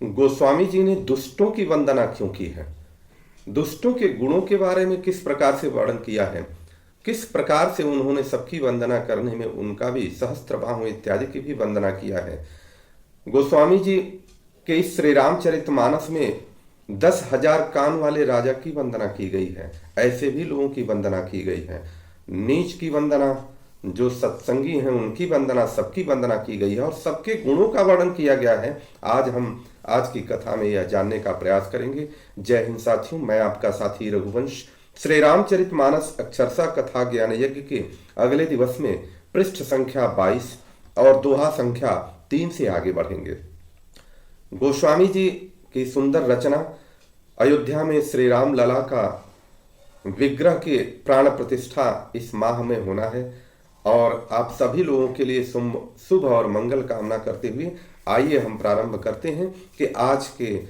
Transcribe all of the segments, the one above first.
गोस्वामी जी ने दुष्टों की वंदना क्यों की है, दुष्टों के गुणों के बारे में किस प्रकार से वर्णन किया है, किस प्रकार से उन्होंने सबकी वंदना करने में उनका भी सहस्त्रबाहु इत्यादि की भी वंदना किया है। गोस्वामी जी के इस श्री रामचरितमानस में 10,000 कान वाले राजा की वंदना की गई है, ऐसे भी लोगों की वंदना की गई है। नीच की वंदना, जो सत्संगी हैं उनकी वंदना, सबकी वंदना की गई है और सबके गुणों का वर्णन किया गया है। आज हम आज की कथा में यह जानने का प्रयास करेंगे। जय हिंद साथियों, मैं आपका साथी रघुवंश श्री रामचरितमानस अक्षरशः कथा ज्ञान यज्ञ के अगले दिवस में पृष्ठ संख्या 22 और दोहा संख्या 3 से आगे बढ़ेंगे। गोस्वामी जी की सुंदर रचना, अयोध्या में श्री राम लला का विग्रह के प्राण प्रतिष्ठा इस माह में होना है और आप सभी लोगों के लिए शुभ और मंगल कामना करते हुए आइए हम प्रारंभ करते हैं कि आज के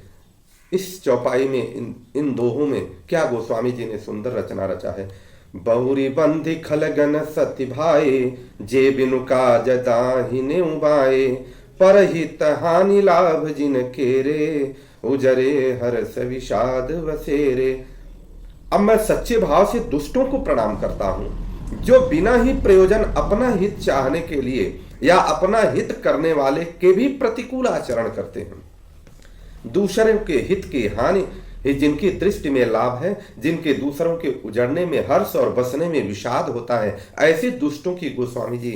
इस चौपाई में इन दोहों में क्या गोस्वामी जी ने सुंदर रचना रचा है। बहुरी बंधि खलगन सति भाए, जे बिनु काज दाहिने उबाए, परहित हानि लाभ जिन केरे, उजरे हर्ष विषाद वसेरे। अब मैं सच्चे भाव से दुष्टों को प्रणाम करता हूं, जो बिना ही प्रयोजन अपना हित चाहने के लिए या अपना हित करने वाले के भी प्रतिकूल आचरण करते हैं। दूसरों के हित की हानि जिनकी दृष्टि में लाभ है, जिनके दूसरों के उजड़ने में हर्ष और बसने में विषाद होता है, ऐसे दुष्टों की गोस्वामी जी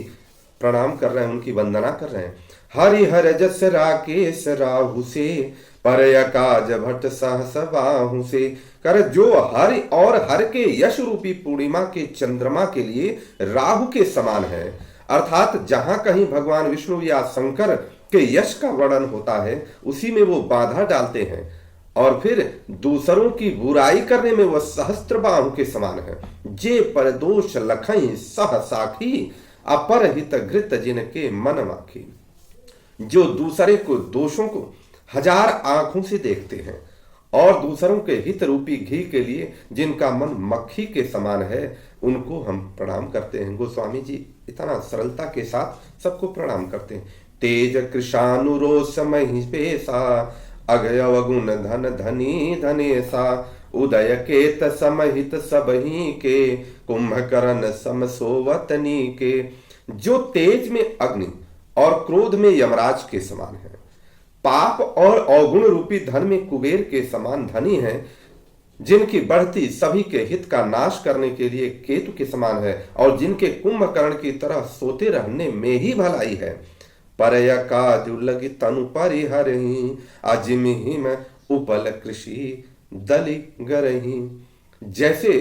प्रणाम कर रहे हैं, उनकी वंदना कर रहे हैं। हरि हर जस राकेश राहु से, पर काज भट्ट सहस बाहु से। कर जो हरि और हर के यश रूपी पूर्णिमा के चंद्रमा के लिए राहु के समान है, अर्थात जहां कहीं भगवान विष्णु या शंकर के यश का वर्णन होता है उसी में वो बाधा डालते हैं और फिर दूसरों की बुराई करने में वह सहस्त्र बाहु के समान है। जे पर दोष लखई सह साखी, अपर हित घृत जिनके मन माखी। जो दूसरे को दोषों को 1000 आंखों से देखते हैं और दूसरों के हित रूपी घी के लिए जिनका मन मक्खी के समान है, उनको हम प्रणाम करते हैं। गोस्वामी जी इतना सरलता के साथ सबको प्रणाम करते हैं। तेज कृषानुरोष महिपेशा, अगय अवगुण धन धनी धनेशा, उदय केत समहित सबही के, कुंभकर्ण सम सोवतनी के। जो तेज में अग्नि और क्रोध में यमराज के समान है, पाप और अवगुण रूपी धन में कुबेर के समान धनी है, जिनकी बढ़ती सभी के हित का नाश करने के लिए केतु के समान है और जिनके कुंभकर्ण की तरह सोते रहने में ही भलाई है। परय का दुर्लगी तनु परिहरहि, अजिमिहिम उपल कृषि दलि गरहि। जैसे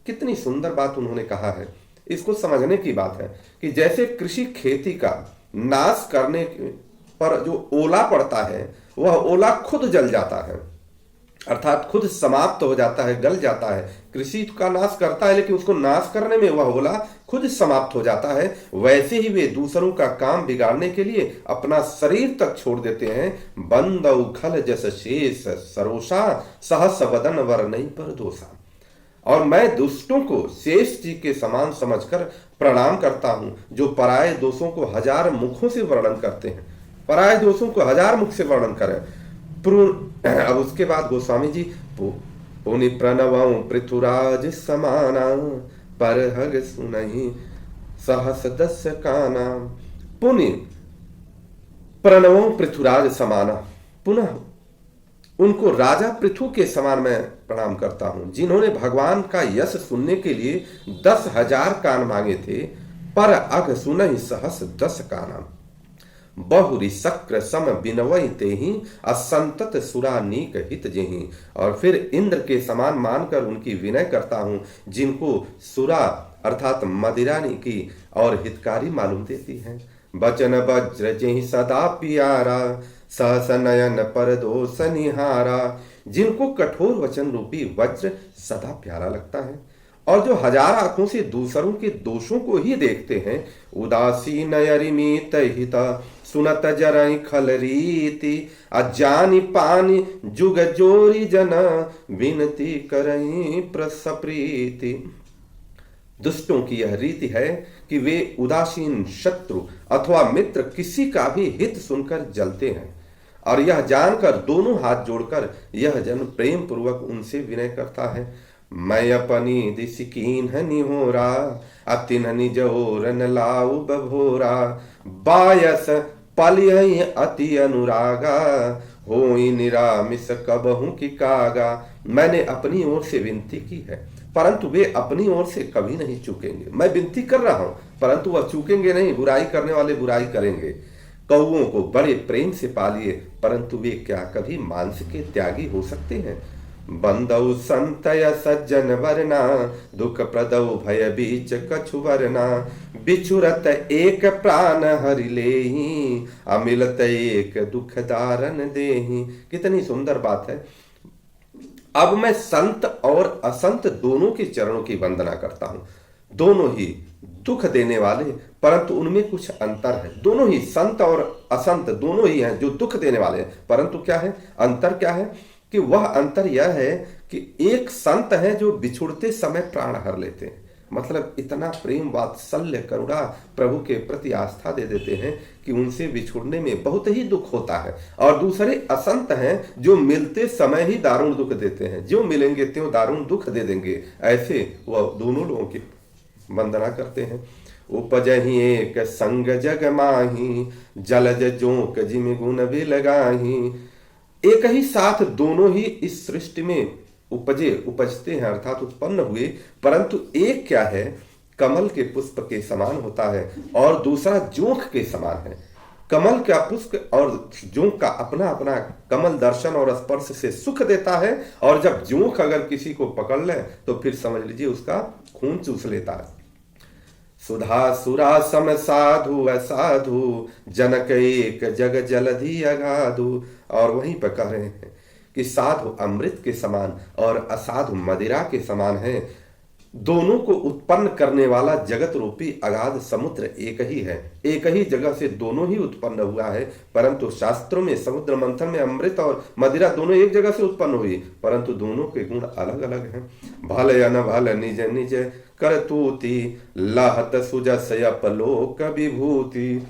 कितनी सुंदर बात उन्होंने कहा है, इसको समझने की बात है कि जैसे कृषि खेती का नाश करने पर जो ओला पड़ता है वह ओला खुद जल जाता है, अर्थात खुद समाप्त हो जाता है, गल जाता है। कृषि का नाश करता है लेकिन उसको नाश करने में वह ओला खुद समाप्त हो जाता है। वैसे ही वे दूसरों का काम बिगाड़ने के लिए अपना शरीर तक छोड़ देते हैं। बंद उखल जस शेष सरोसा, सहस वदन वर नहीं पर दोषा। और मैं दुष्टों को शेष जी के समान समझकर प्रणाम करता हूं, जो पराये दोषों को 1000 मुखों से वर्णन करते हैं। पराये दोषों को 1000 मुख से वर्णन करें। अब उसके बाद गोस्वामी जी पुनि प्रणवं पृथुराज समाना, पर हग सुनहि सहस दस्य काना। पुनि प्रणवं पृथुराज समाना, पुनः उनको राजा पृथु के समान मैं प्रणाम करता हूं, जिन्होंने भगवान का यश सुनने के लिए 10,000 कान मांगे थे, पर अघ सुनहि सहस 10 काना। बहुरी शक्र सम बिनवई तेहि, असंतत सुरा नीक हित जेहि। और फिर इंद्र के समान मानकर उनकी विनय करता हूं, जिनको सुरा अर्थात मदिरानी की और हितकारी मालूम देती है। बचन वज्र जेहि सदा पियारा, सहस नयन पर दोष निहारा। जिनको कठोर वचन रूपी वज्र सदा प्यारा लगता है और जो 1000 आंखों से दूसरों के दोषों को ही देखते हैं। उदासी नयरिमीत हिता, सुनत जरई खल रीति, अजानी पानी जुग जोरी जना, विनती करई प्रसप्रीति। दुष्टों की यह रीति है कि वे उदासीन शत्रु अथवा मित्र किसी का भी हित सुनकर जलते हैं और यह जानकर दोनों हाथ जोड़कर यह जन प्रेम पूर्वक उनसे विनय करता है। मैं अपनी दिसिकीन हनि होरा, अतिन निज और न लाऊ बभोरा, बायस पलिय अति अनुरागा, होई निरामिस कबहू की कागा। मैंने अपनी ओर से विनती की है, परंतु वे अपनी ओर से कभी नहीं चूकेंगे। मैं विनती कर रहा हूं, परंतु वह चूकेंगे नहीं। बुराई करने वाले बुराई करेंगे। कौओं को बड़े प्रेम से पालिए, परंतु वे क्या कभी मांस के त्यागी हो सकते हैं। बंदौ संतय सज्जन वरना, दुख प्रदौ भय बीच कछु वरना, बिछुरत एक प्राण हरि लेहि, अमिलत एक दुख दारन देहि। कितनी सुंदर बात है। अब मैं संत और असंत दोनों के चरणों की वंदना करता हूं। दोनों ही दुख देने वाले, परंतु उनमें कुछ अंतर है। दोनों ही संत और असंत दोनों ही हैं जो दुख देने वाले हैं, परंतु क्या है अंतर? क्या है कि वह अंतर यह है कि एक संत है जो बिछुड़ते समय प्राण हर लेते हैं, मतलब इतना प्रेम वात्सल्य करुणा प्रभु के प्रति आस्था दे देते हैं कि उनसे बिछुड़ने में बहुत ही दुख होता है। और दूसरे असंत हैं जो मिलते समय ही दारुण दुख देते हैं, जो मिलेंगे त्यों दारुण दुख दे देंगे। ऐसे वह दोनों लोगों की वंदना करते हैं। उपजहि एक संग जग माही, जलज जोक जिम गुण भी लगाही। एक ही साथ दोनों ही इस सृष्टि में उपजते हैं, अर्थात उत्पन्न हुए, परंतु एक क्या है, कमल के पुष्प के समान होता है और दूसरा जोंक के समान है। कमल का पुष्प और जोंक का अपना अपना कमल दर्शन और स्पर्श से सुख देता है, और जब जोंक अगर किसी को पकड़ ले तो फिर समझ लीजिए उसका खून चूस लेता है। सुधा सुरा सम साधु असाधु, जनक एक जग जलधि अगाधु। और वहीं पर कह रहे हैं कि साधु अमृत के समान और असाधु मदिरा के समान है। दोनों को उत्पन्न करने वाला जगत रूपी अगाध समुद्र एक ही है। एक ही जगह से दोनों ही उत्पन्न हुआ है, परंतु शास्त्रों में समुद्र मंथन में अमृत और मदिरा दोनों एक जगह से उत्पन्न हुई, परंतु दोनों के गुण अलग अलग हैं। भल अन भल निज निज करतूति, लहत सुजस अपलोक विभूति।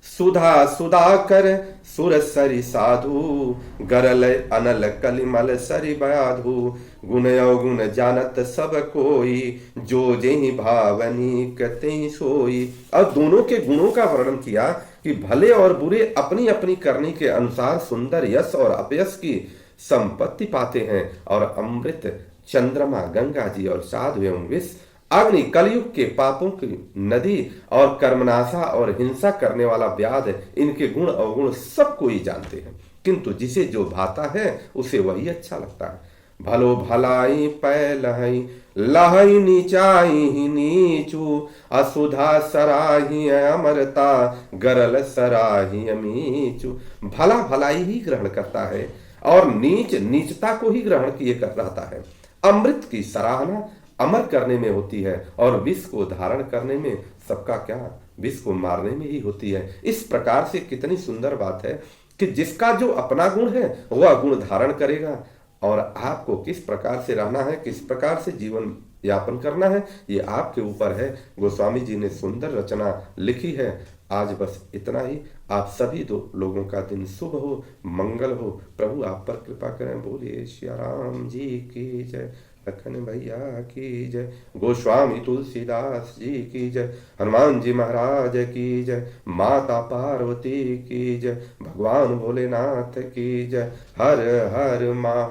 सुधा सुधाकर सुर सरि साधु, गरल अनल कलिमल सरि बयाधु। गुण अवगुण जानत सब कोई, जो जेहि भावनी कते सोई। अब दोनों के गुणों का वर्णन किया कि भले और बुरे अपनी अपनी करनी के अनुसार सुंदर यश और अपयश की संपत्ति पाते हैं, और अमृत चंद्रमा गंगा जी और साधु एवं विष अग्नि कलयुग के पापों की नदी और कर्मनाशा और हिंसा करने वाला व्याध, इनके गुण अवगुण सब कोई जानते हैं, किंतु जिसे जो भाता है उसे वही अच्छा लगता है। भलो भलाई पै लहई, लहई नीचाई नीचू। असुधा सराही अमरता, गरल सराही अमीचू। भला भलाई ही ग्रहण करता है और नीच नीचता को ही ग्रहण किए कर रहता है। अमृत की सराहना अमर करने में होती है, और विष को धारण करने में सबका क्या, विष को मारने में ही होती है। इस प्रकार से कितनी सुंदर बात है कि जिसका जो अपना गुण है वह गुण धारण करेगा, और आपको किस प्रकार से रहना है, किस प्रकार से जीवन यापन करना है, ये आपके ऊपर है। गोस्वामी जी ने सुंदर रचना लिखी है। आज बस इतना ही। आप सभी दो लोगों का दिन शुभ हो, मंगल हो। प्रभु आप पर कृपा करें। बोलिए श्री राम जी की जय, लखन भैया की जय, गोस्वामी तुलसीदास जी की जय, हनुमान जी महाराज की जय, माता पार्वती की जय, भगवान भोलेनाथ की जय। हर हर महा